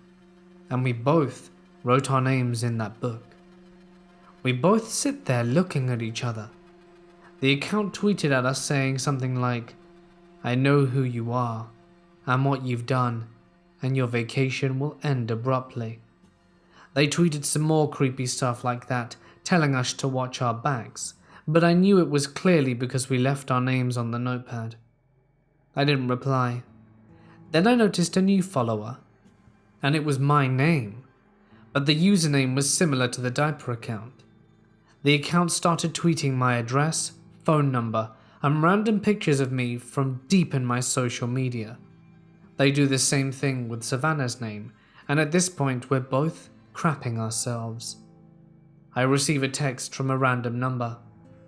and we both wrote our names in that book. We both sit there looking at each other. The account tweeted at us saying something like, "I know who you are and what you've done, and your vacation will end abruptly." They tweeted some more creepy stuff like that, telling us to watch our backs, but I knew it was clearly because we left our names on the notepad. I didn't reply. Then I noticed a new follower, and it was my name, but the username was similar to the diaper account. The account started tweeting my address, phone number, and random pictures of me from deep in my social media. They do the same thing with Savannah's name, and at this point we're both crapping ourselves. I receive a text from a random number,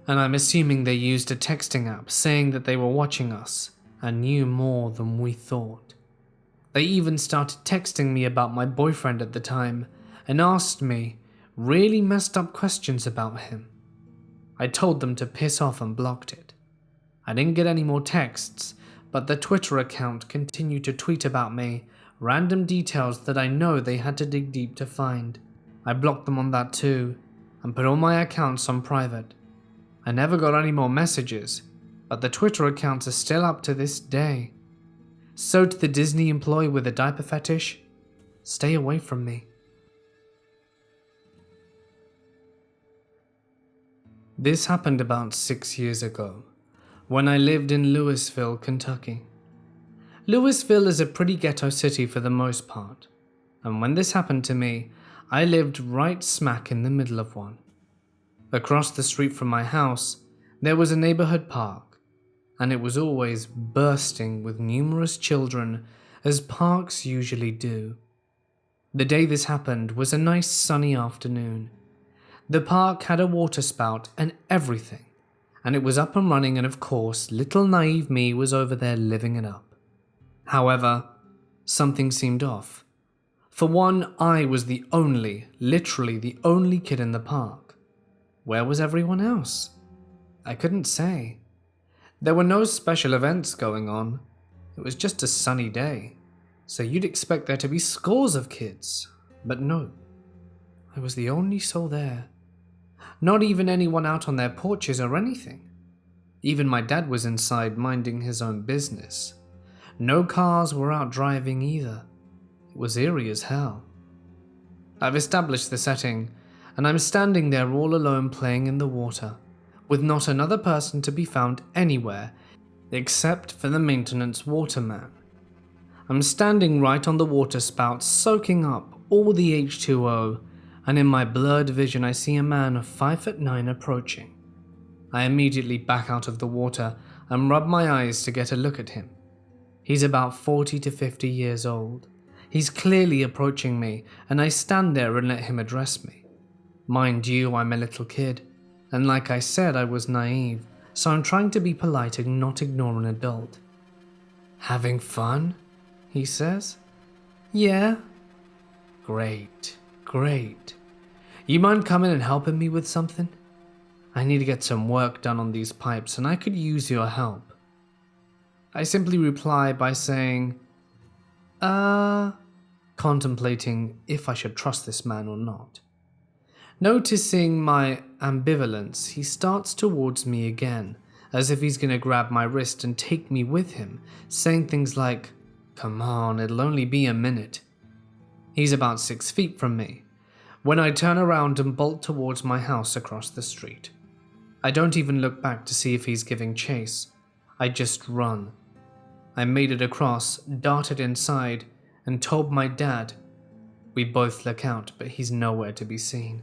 and I'm assuming they used a texting app saying that they were watching us and knew more than we thought. They even started texting me about my boyfriend at the time and asked me really messed up questions about him. I told them to piss off and blocked it. I didn't get any more texts, but the Twitter account continued to tweet about me, random details that I know they had to dig deep to find. I blocked them on that too, and put all my accounts on private. I never got any more messages, but the Twitter accounts are still up to this day. So to the Disney employee with a diaper fetish, stay away from me. This happened about 6 years ago, when I lived in Louisville, Kentucky. Louisville is a pretty ghetto city for the most part, and when this happened to me, I lived right smack in the middle of one. Across the street from my house, there was a neighborhood park, and it was always bursting with numerous children, as parks usually do. The day this happened was a nice sunny afternoon. The park had a water spout and everything, and it was up and running, and of course, little naive me was over there living it up. However, something seemed off. For one, I was literally the only kid in the park. Where was everyone else? I couldn't say. There were no special events going on. It was just a sunny day, so you'd expect there to be scores of kids, but no. I was the only soul there. Not even anyone out on their porches or anything. Even my dad was inside minding his own business. No cars were out driving either. It was eerie as hell. I've established the setting. and I'm standing there all alone playing in the water, with not another person to be found anywhere except for the maintenance waterman. I'm standing right on the water spout soaking up all the H2O, and in my blurred vision I see a man of 5'9" approaching. I immediately back out of the water and rub my eyes to get a look at him. He's about 40 to 50 years old. He's clearly approaching me, and I stand there and let him address me. Mind you, I'm a little kid, and like I said, I was naive, so I'm trying to be polite and not ignore an adult. "Having fun?" he says. "Yeah." Great. You mind coming and helping me with something? I need to get some work done on these pipes, and I could use your help. I simply reply by saying, contemplating if I should trust this man or not. Noticing my ambivalence, he starts towards me again, as if he's going to grab my wrist and take me with him, saying things like, "Come on, it'll only be a minute." He's about 6 feet from me, when I turn around and bolt towards my house across the street. I don't even look back to see if he's giving chase. I just run. I made it across, darted inside, and told my dad. We both look out, but he's nowhere to be seen.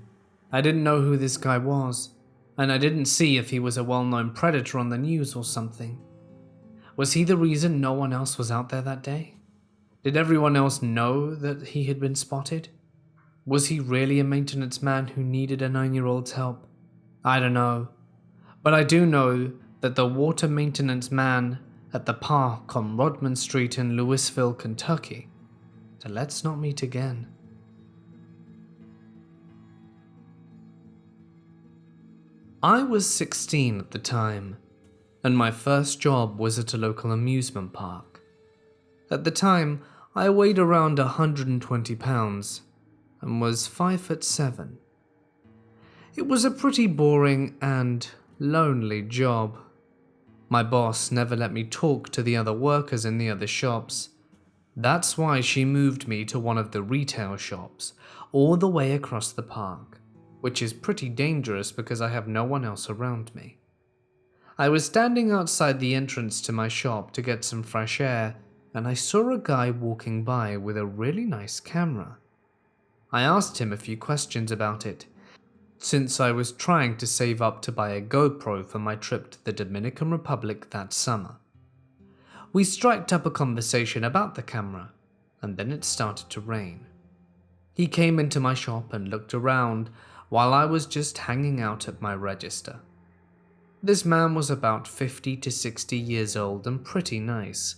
I didn't know who this guy was, and I didn't see if he was a well-known predator on the news or something. Was he the reason no one else was out there that day? Did everyone else know that he had been spotted? Was he really a maintenance man who needed a 9-year-old's help? I don't know, but I do know that the water maintenance man at the park on Rodman Street in Louisville, Kentucky. So let's not meet again. I was 16 at the time, and my first job was at a local amusement park. At the time, I weighed around 120 pounds and was 5'7". It was a pretty boring and lonely job. My boss never let me talk to the other workers in the other shops. That's why she moved me to one of the retail shops, all the way across the park, which is pretty dangerous because I have no one else around me. I was standing outside the entrance to my shop to get some fresh air, and I saw a guy walking by with a really nice camera. I asked him a few questions about it, since I was trying to save up to buy a GoPro for my trip to the Dominican Republic that summer. We striked up a conversation about the camera, and then it started to rain. He came into my shop and looked around while I was just hanging out at my register. This man was about 50 to 60 years old and pretty nice,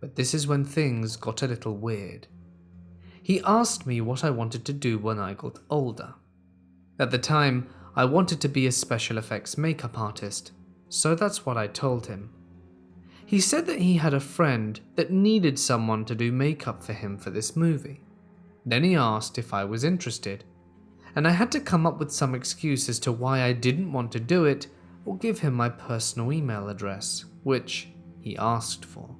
but this is when things got a little weird. He asked me what I wanted to do when I got older. At the time, I wanted to be a special effects makeup artist, so that's what I told him. He said that he had a friend that needed someone to do makeup for him for this movie. Then he asked if I was interested, and I had to come up with some excuse as to why I didn't want to do it or give him my personal email address, which he asked for.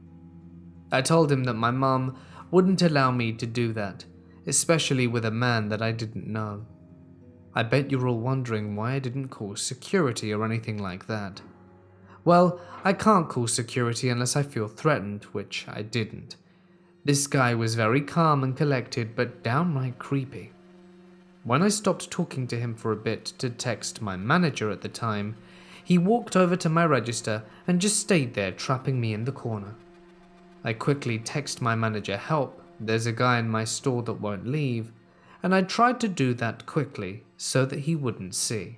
I told him that my mum wouldn't allow me to do that, especially with a man that I didn't know. I bet you're all wondering why I didn't call security or anything like that. Well, I can't call security unless I feel threatened, which I didn't. This guy was very calm and collected, but downright creepy. When I stopped talking to him for a bit to text my manager at the time, he walked over to my register and just stayed there trapping me in the corner. I quickly text my manager, "Help, there's a guy in my store that won't leave," and I tried to do that quickly so that he wouldn't see.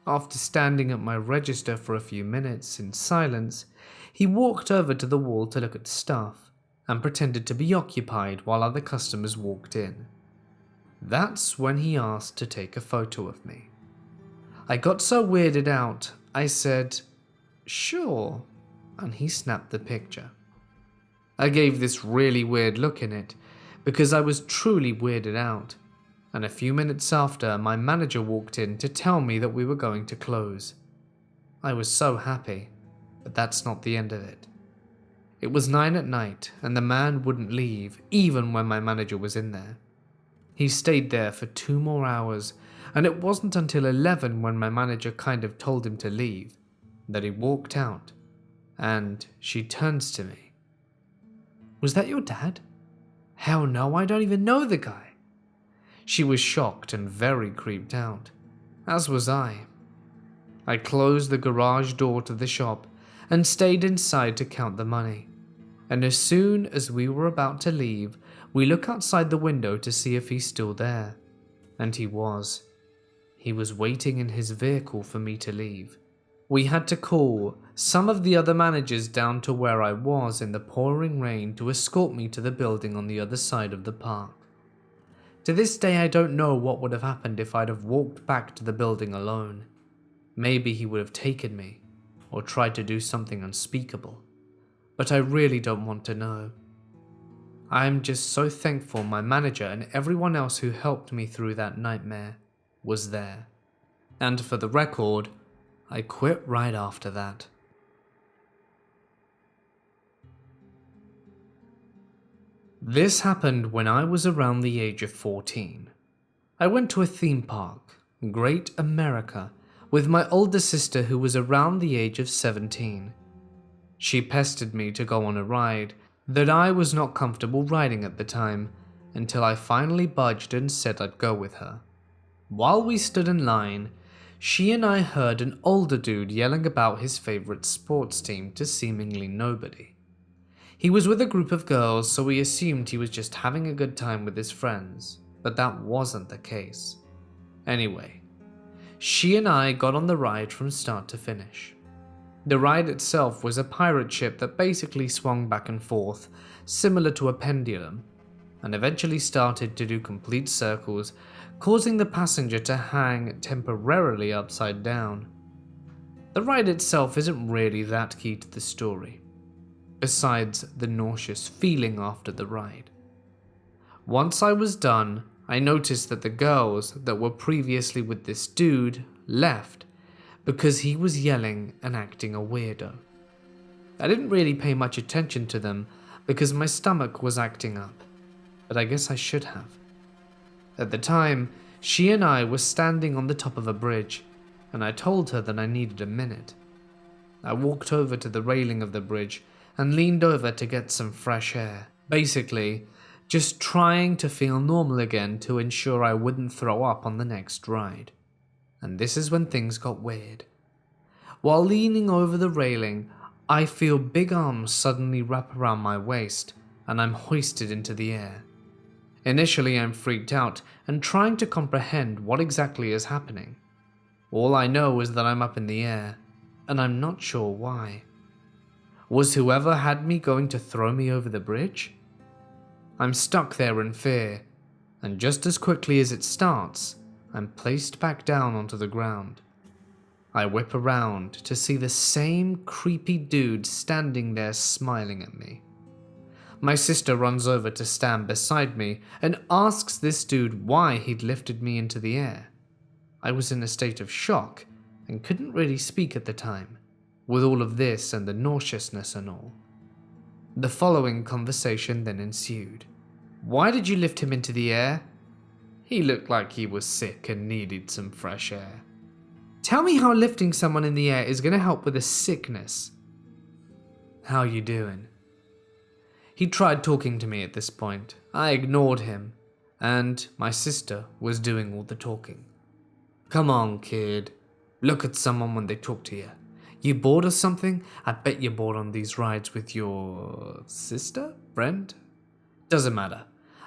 After standing at my register for a few minutes in silence, he walked over to the wall to look at stuff and pretended to be occupied while other customers walked in. That's when he asked to take a photo of me. I got so weirded out, I said, "Sure," and he snapped the picture. I gave this really weird look in it because I was truly weirded out, and a few minutes after, my manager walked in to tell me that we were going to close. I was so happy, but that's not the end of it. It was 9 at night, and the man wouldn't leave even when my manager was in there. He stayed there for 2 more hours, and it wasn't until 11 when my manager kind of told him to leave that he walked out, and she turns to me. "Was that your dad?" "Hell no, I don't even know the guy." She was shocked and very creeped out, as was I. I closed the garage door to the shop and stayed inside to count the money. And as soon as we were about to leave, we look outside the window to see if he's still there. And he was. He was waiting in his vehicle for me to leave. We had to call some of the other managers down to where I was in the pouring rain to escort me to the building on the other side of the park. To this day, I don't know what would have happened if I'd have walked back to the building alone. Maybe he would have taken me, or tried to do something unspeakable. But I really don't want to know. I am just so thankful my manager and everyone else who helped me through that nightmare was there. And for the record, I quit right after that. This happened when I was around the age of 14. I went to a theme park, Great America, with my older sister who was around the age of 17. She pestered me to go on a ride that I was not comfortable riding at the time, until I finally budged and said I'd go with her. While we stood in line, she and I heard an older dude yelling about his favorite sports team to seemingly nobody. He was with a group of girls, so we assumed he was just having a good time with his friends, but that wasn't the case. Anyway, she and I got on the ride from start to finish. The ride itself was a pirate ship that basically swung back and forth, similar to a pendulum, and eventually started to do complete circles, causing the passenger to hang temporarily upside down. The ride itself isn't really that key to the story, besides the nauseous feeling after the ride. Once I was done, I noticed that the girls that were previously with this dude left because he was yelling and acting a weirdo. I didn't really pay much attention to them because my stomach was acting up, but I guess I should have. At the time, she and I were standing on the top of a bridge, and I told her that I needed a minute. I walked over to the railing of the bridge and leaned over to get some fresh air, basically just trying to feel normal again to ensure I wouldn't throw up on the next ride. And this is when things got weird. While leaning over the railing, I feel big arms suddenly wrap around my waist, and I'm hoisted into the air. Initially, I'm freaked out and trying to comprehend what exactly is happening. All I know is that I'm up in the air, and I'm not sure why. Was whoever had me going to throw me over the bridge? I'm stuck there in fear, and just as quickly as it starts, I'm placed back down onto the ground. I whip around to see the same creepy dude standing there smiling at me. My sister runs over to stand beside me and asks this dude why he'd lifted me into the air. I was in a state of shock and couldn't really speak at the time, with all of this and the nauseousness and all. The following conversation then ensued. "Why did you lift him into the air?" "He looked like he was sick and needed some fresh air." "Tell me how lifting someone in the air is going to help with a sickness." "How you doing?" He tried talking to me at this point. I ignored him, and my sister was doing all the talking. "Come on, kid. Look at someone when they talk to you. You bored or something? I bet you're bored on these rides with your sister? Friend? Doesn't matter.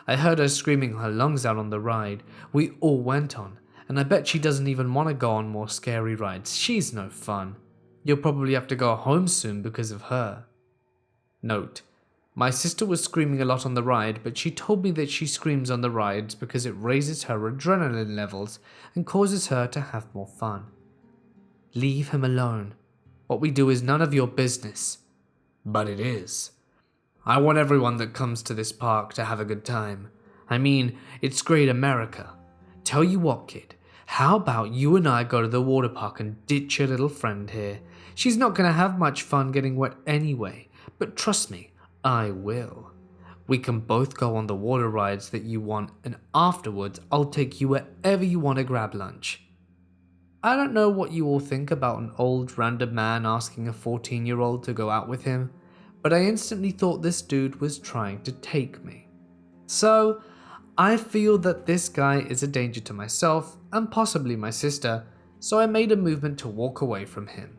I heard her screaming her lungs out on the ride we all went on, and I bet she doesn't even want to go on more scary rides. She's no fun. You'll probably have to go home soon because of her." Note: my sister was screaming a lot on the ride, but she told me that she screams on the rides because it raises her adrenaline levels and causes her to have more fun. Leave him alone. What we do is none of your business. But it is. I want everyone that comes to this park to have a good time. I mean, it's Great America. Tell you what, kid, how about you and I go to the water park and ditch your little friend here? She's not going to have much fun getting wet anyway, but trust me, I will. We can both go on the water rides that you want, and afterwards I'll take you wherever you want to grab lunch. I don't know what you all think about an old random man asking a 14-year-old to go out with him, but I instantly thought this dude was trying to take me. So, I feel that this guy is a danger to myself and possibly my sister, so I made a movement to walk away from him.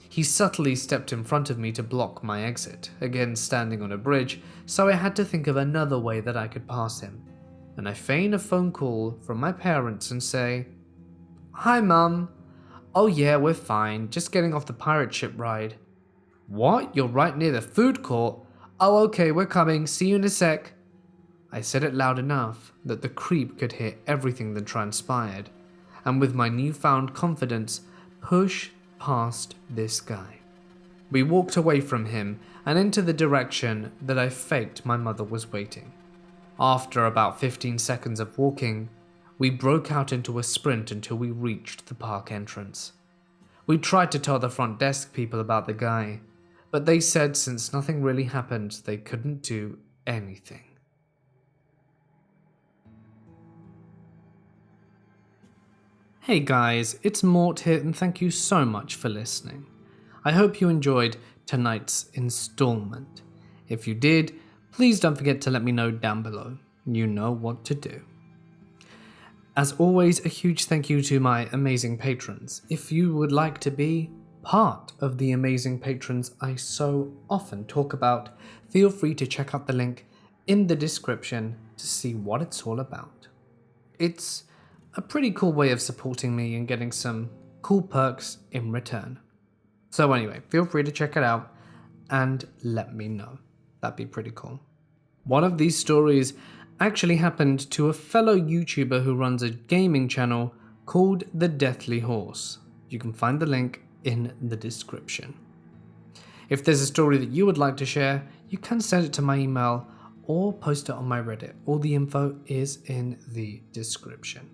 He subtly stepped in front of me to block my exit, again standing on a bridge, so I had to think of another way that I could pass him, and I feign a phone call from my parents and say, "Hi Mum. Oh yeah, we're fine, just getting off the pirate ship ride." "What? You're right near the food court? Oh okay, we're coming, see you in a sec." I said it loud enough that the creep could hear everything that transpired, and with my newfound confidence, pushed past this guy. We walked away from him and into the direction that I faked my mother was waiting. After about 15 seconds of walking, we broke out into a sprint until we reached the park entrance. We tried to tell the front desk people about the guy, but they said since nothing really happened, they couldn't do anything. Hey guys, it's Mort here and thank you so much for listening. I hope you enjoyed tonight's installment. If you did, please don't forget to let me know down below. You know what to do. As always, a huge thank you to my amazing patrons. If you would like to be part of the amazing patrons I so often talk about, feel free to check out the link in the description to see what it's all about. It's a pretty cool way of supporting me and getting some cool perks in return. So anyway, feel free to check it out and let me know. That'd be pretty cool. One of these stories actually happened to a fellow YouTuber who runs a gaming channel called The Deathly Horse. You can find the link in the description. If there's a story that you would like to share, you can send it to my email or post it on my Reddit. All the info is in the description.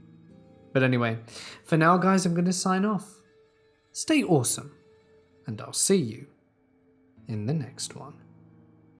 But anyway, for now guys, I'm going to sign off. Stay awesome, and I'll see you in the next one.